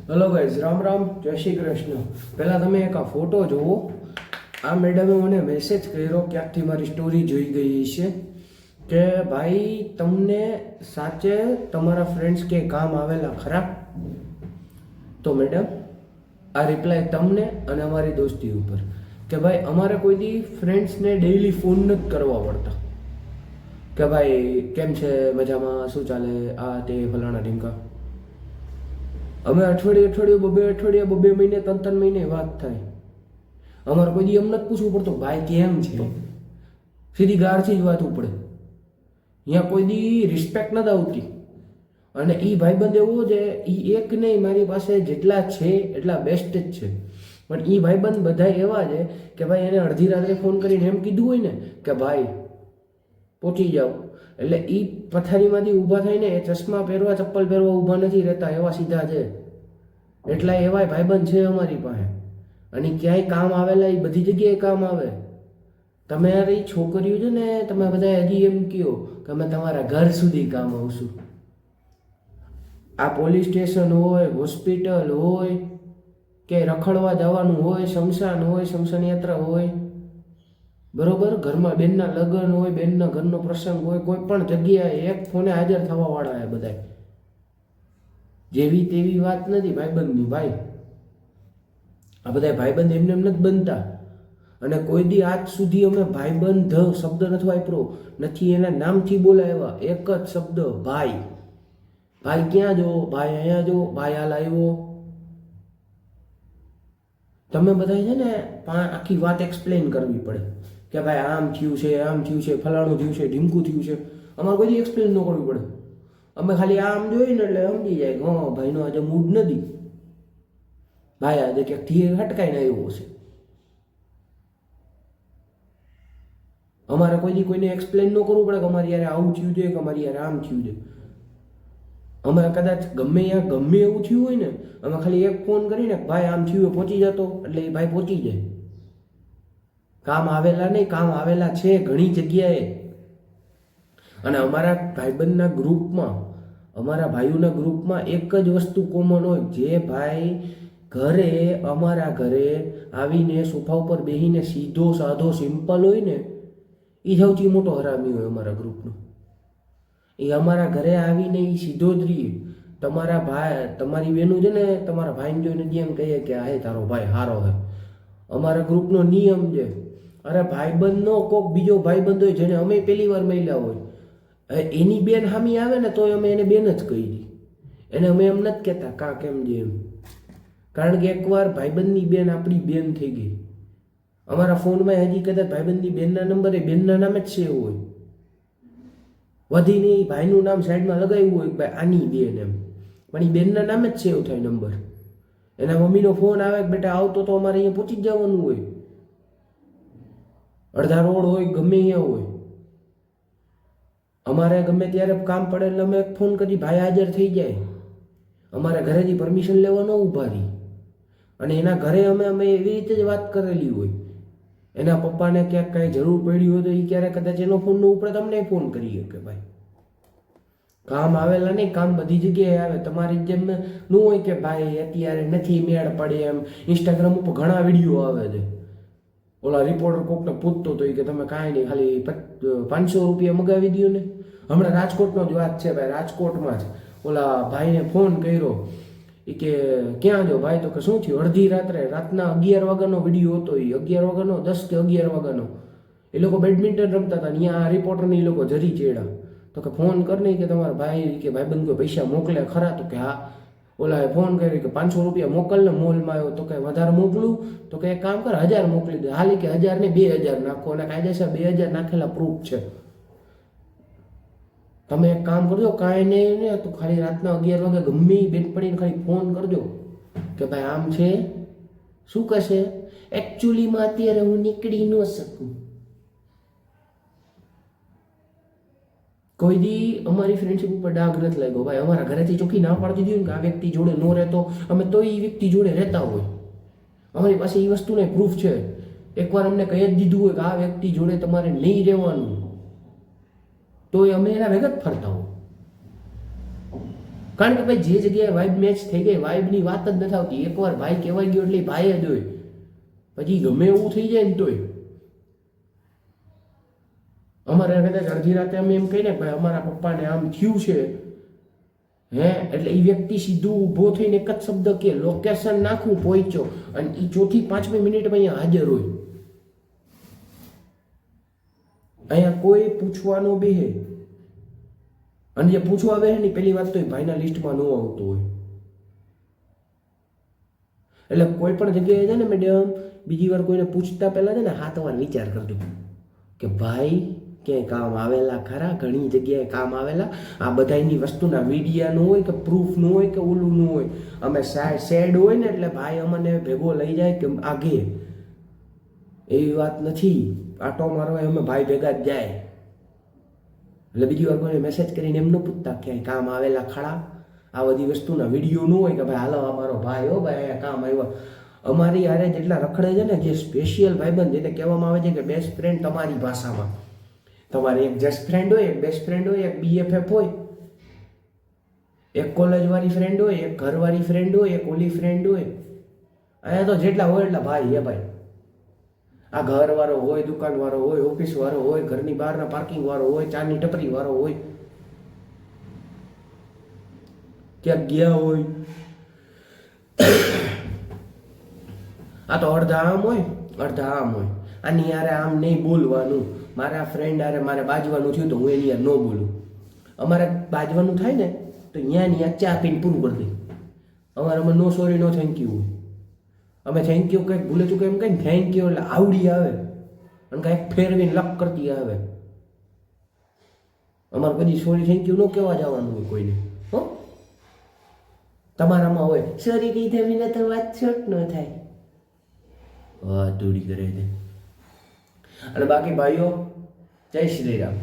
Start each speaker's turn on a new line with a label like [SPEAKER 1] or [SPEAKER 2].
[SPEAKER 1] Hello guys, Ram Ram, જય શ્રી કૃષ્ણ. પહેલાં તમે એક આ ફોટો જુઓ. આ મેડમે મને મેસેજ કર્યો, ક્યાંકથી મારી સ્ટોરી જોઈ ગઈ છે કે ભાઈ તમને સાચે તમારા ફ્રેન્ડ્સ કે કામ આવેલા ખરા? તો મેડમ, આ રિપ્લાય તમને અને અમારી દોસ્તી ઉપર કે ભાઈ અમારે કોઈ દી ફ્રેન્ડ્સને ડેઈલી ફોન નથી કરવા પડતા કે ભાઈ કેમ છે, મજામાં, શું ચાલે, આ તે ફલાણા ઢીંકા. અમે અઠવાડિયે બબે મહિને 3 મહિને વાત થાય. અમારે કોઈ દી એમ નથી પૂછવું પડતું ભાઈ કેમ છે, સીધી ગારથી જ વાત ઉપડે. અહીંયા કોઈ દી રિસ્પેક્ટ નથી આવતી. અને એ ભાઈબંધ એવો છે, એ એક નહીં, મારી પાસે જેટલા છે એટલા બેસ્ટ જ છે. પણ એ ભાઈબંધ બધા એવા છે કે ભાઈ એને અડધી રાત્રે ફોન કરીને એમ કીધું હોય ને કે ભાઈ પહોંચી જાઓ, એટલે એ પથારીમાંથી ઊભા થઈને એ ચશ્મા પહેરવા ચપ્પલ પહેરવા ઊભા નથી રહેતા, એવા સીધા છે. એટલા એવાય ભાઈબંધ છે અમારી પાસે. અને ક્યાંય કામ આવેલા એ બધી જગ્યાએ કામ આવે. તમે યાર એ છોકરીઓ છે ને, તમે બધા હજી એમ કહો કે અમે તમારા ઘર સુધી કામ આવશું. આ પોલીસ સ્ટેશન હોય, હોસ્પિટલ હોય, કે રખડવા જવાનું હોય, શમશાન હોય, શમશાન યાત્રા હોય, બરોબર, ઘરમાં બેનના લગ્ન હોય, બેનના ઘરનો પ્રસંગ હોય, કોઈ પણ જગ્યાએ એક ફોને હાજર થવા વાળા એ બધા. જેવી તેવી વાત નથી ભાઈબંધની. ભાઈ આ બધા ભાઈબંધ એમને એમ નથી બનતા. અને કોઈ દી આજ સુધી અમે ભાઈબંધ શબ્દ નથી વાપરો, નથી એના નામથી બોલાવ્યા. એક જ શબ્દ ભાઈ. ભાઈ ક્યાં જો, ભાઈ અહીંયા જો, ભાઈ હાલ આવ્યો. તમે બધા છે ને આખી વાત એક્સપ્લેન કરવી પડે કે ભાઈ આમ થયું છે, આમ થયું છે, ફલાણું થયું છે, ઢીમકું થયું છે. અમારે કોઈ એક્સપ્લેન ન કરવી પડે. અમે ખાલી આમ જોઈને એટલે સમજી જાય કે હા ભાઈનો આજે મૂડ નથી, ભાઈ આજે ક્યાંકથી હટકાઈને આવ્યો છે. અમારે કોઈ દી કોઈને એક્સપ્લેન ન કરવું પડે કે અમારી યાર આવું થયું છે, કે અમારી યાર આમ થયું છે. અમે કદાચ ગમે એવું થયું હોય ને, અમે ખાલી એક ફોન કરીને ભાઈ આમ થયું પહોંચી જતો, એટલે એ ભાઈ પહોંચી જાય. કામ આવેલા નહીં, કામ આવેલા છે ઘણી જગ્યાએ. અને અમારા ભાઈબંધના ગ્રુપમાં, અમારા ભાઈઓના ગ્રુપમાં એક જ વસ્તુ કોમન હોય. જે ભાઈ ઘરે, અમારા ઘરે આવીને સોફા ઉપર બેસીને સીધો સાધો સિમ્પલ હોય ને, એ સૌથી મોટો હરામી હોય અમારા ગ્રુપનો. એ અમારા ઘરે આવીને એ સીધો જ રહીએ. તમારા ભાઈ, તમારી બેનું છે ને, તમારા ભાઈને જોઈને જેમ કહીએ કે આ તારો ભાઈ સારો છે. અમારા ગ્રુપનો નિયમ છે. અરે ભાઈબંધનો કોક બીજો ભાઈબંધ હોય જેને અમે પહેલી વાર મળ્યા હોય, એની બેન હામી આવે ને તોય અમે એને બેન જ કહી દઈએ. એને અમે એમ નથી કહેતા કા કેમ જે એમ. કારણ કે એકવાર ભાઈબંધની બેન આપણી બેન થઈ ગઈ. અમારા ફોનમાં હજી કદાચ ભાઈબંધની બેનના નંબર એ બેનના નામ જ સેવ હોય. વધીને એ ભાઈનું નામ સાઈડમાં લગાવ્યું હોય કે ભાઈ આની બેન એમ, પણ એ બેનના નામ જ સેવ થાય નંબર. એના મમ્મીનો ફોન આવે કે બેટા આવતો તો અમારે અહીંયા પહોંચી જ જવાનું હોય. અડધા રોડ હોય, ગમે અહીંયા હોય. અમારે ગમે ત્યારે કામ પડે એટલે અમે ફોન કરી ભાઈ હાજર થઈ જાય. અમારા ઘરેથી પરમિશન લેવા ન ઊભા રહી. અને એના ઘરે અમે એવી રીતે જ વાત કરેલી હોય. એના પપ્પાને ક્યાંક કાંઈ જરૂર પડી હોય તો એ ક્યારેક કદાચ એનો ફોન ન ઉપડે તમને ફોન કરીએ કે ભાઈ કામ આવેલા નહીં. કામ બધી જગ્યાએ આવે. તમારી જેમ ન હોય કે ભાઈ અત્યારે નથી મેળ પડે એમ. ઇન્સ્ટાગ્રામ ઉપર ઘણા વિડીયો આવે છે. ઓલા રિપોર્ટર કોકને પૂછતો હતો કે તમે કાંઈ નહીં, ખાલી 500 રૂપિયા મગાવી દો ને. હમણાં રાજકોટનો જ વાત છે ભાઈ. રાજકોટમાં જ ઓલા ભાઈને ફોન કર્યો કે ક્યાં જો ભાઈ, તો કે શું થયું? અડધી રાત્રે, રાતના 11 વાગ્યાનો વિડીયો હતો. એ 11 વાગ્યાનો, 10 કે 11 વાગ્યાનો. એ લોકો બેડમિન્ટન રમતા હતા. અહીંયા આ રિપોર્ટરને એ લોકો જરી ચેડા. તો કે ફોન કર નહીં કે તમારા ભાઈ કે ભાઈબંધ કોઈ પૈસા મોકલે ખરા? તો કે હા. ઓલાએ ફોન કર્યો કે 500 રૂપિયા મોકલ ને, મોલમાં આવ્યો. તો કે વધારે મોકલું? તો કે એક કામ કર 1000 મોકલી દે. હાલી કે 1000 ને 2000 નાખો, અને કાયદેસર 2000 નાખેલા પ્રૂફ છે. તમે એક કામ કરજો, કાંઈ નહીં ને તો ખાલી રાતના 11 વાગે ગમે બેન પડીને ખાલી ફોન કરજો કે ભાઈ આમ છે. શું કહેશે? એકચ્યુઅલીમાં અત્યારે હું નીકળી ન શકું. કોઈ દી અમારી ફ્રેન્ડશીપ ઉપર ડાઘ નથી લાગ્યો ભાઈ. અમારા ઘરેથી ચોખ્ખી ના પાડી દીધી ને કે આ વ્યક્તિ જોડે ન રહેતો, અમે તો એ વ્યક્તિ જોડે રહેતા હોય. અમારી પાસે એ વસ્તુને પ્રૂફ છે. એકવાર અમને કહી જ દીધું હોય કે આ વ્યક્તિ જોડે તમારે નહીં રહેવાનું, તો અમે એના ભેગા જ ફરતા હોય. કારણ કે ભાઈ જે જગ્યાએ વાઇબ મેચ થઈ ગઈ, વાઇબની વાત જ નથી આવતી. એકવાર ભાઈ કહેવાય ગયો એટલે ભાઈ જ હોય, પછી ગમે એવું થઈ જાય ને તોય. અમારે કદાચ અડધી રાતે અમે એમ કહીને ભાઈ અમારા પપ્પાને આમ થયું છે, એટલે એ વ્યક્તિ સીધું ઊભો થઈને એક જ શબ્દ કે લોકેશન નાખું પહોંચ્યો, અને એ 4થી 5મી મિનિટમાં અહીંયા હાજર હોય. અહીંયા કોઈ પૂછવાનું બેહે, અને જે પૂછવા બેહે ને પહેલી વાત તો એ ભાઈના લિસ્ટમાં ન આવતું હોય. એટલે કોઈ પણ જગ્યાએ છે ને મેડમ, બીજી વાર કોઈને પૂછતા પહેલા છે ને 7 વાર વિચાર કરજો કે ભાઈ ક્યાંય કામ આવેલા ખરા. ઘણી જગ્યાએ કામ આવેલા. આ બધાની વસ્તુના મીડિયાનું હોય કે પ્રૂફનું હોય કે ઓલુંનું હોય. અમે સેડ હોય ને એટલે ભાઈ અમને ભેગો લઈ જાય કે આગે, એવી વાત નથી. આટો મારવા અમે ભાઈ ભેગા જ જાય. એટલે બીજી વાર કોઈને મેસેજ કરીને એમ ન પૂછતા ક્યાંય કામ આવેલા ખરા. આ બધી વસ્તુના વિડીયો ન હોય કે ભાઈ હાલો અમારો ભાઈ હો ભાઈ અહીંયા કામ આવ્યો. અમારી હારે જેટલા રખડે છે ને, જે સ્પેશિયલ ભાઈબંધ, જેને કહેવામાં આવે છે કે બેસ્ટ ફ્રેન્ડ તમારી ભાષામાં, તમારે એક જસ્ટ ફ્રેન્ડ હોય, એક બેસ્ટ ફ્રેન્ડ હોય, એક BFF હોય, એક કોલેજવાળી ફ્રેન્ડ હોય, એક ઘરવાળી ફ્રેન્ડ હોય, એક ઓલી ફ્રેન્ડ હોય. અહીંયા તો જેટલા હોય એટલા ભાઈ હે ભાઈ. આ ઘરવાળો હોય, દુકાનવાળો હોય, ઓફિસવાળો હોય, ઘરની બહારના પાર્કિંગવાળો હોય, ચાની ટપરીવાળો હોય, ક્યાંક ગયા હોય. આ તો અડધા આમ હોય, અડધા આમ હોય. આની યારે આમ નહીં બોલવાનું. મારા ફ્રેન્ડ હારે મારે બાજવાનું થયું તો હું એની યાર ન બોલું. અમારે બાજવાનું થાય ને તો ત્યાં ચા પીને પૂરું કરી દઈ. અમે નો સોરી નો થેન્ક યુ હોય. અમે થેન્ક યુ કંઈક ભૂલે ચૂકે એમ કંઈ થેન્ક યુ એટલે આવડી આવે અને કંઈક ફેરવીને લક કરતી આવે. અમારે કદી સોરી થેન્ક યુ ન કહેવા જવાનું હોય કોઈને. હો, તમારામાં હોય સોરી કહી દે વિના તો વાત છોટ ન થાય. વાત દોડી કરે છે. અને બાકી ભાઈઓ, જય શ્રી રામ.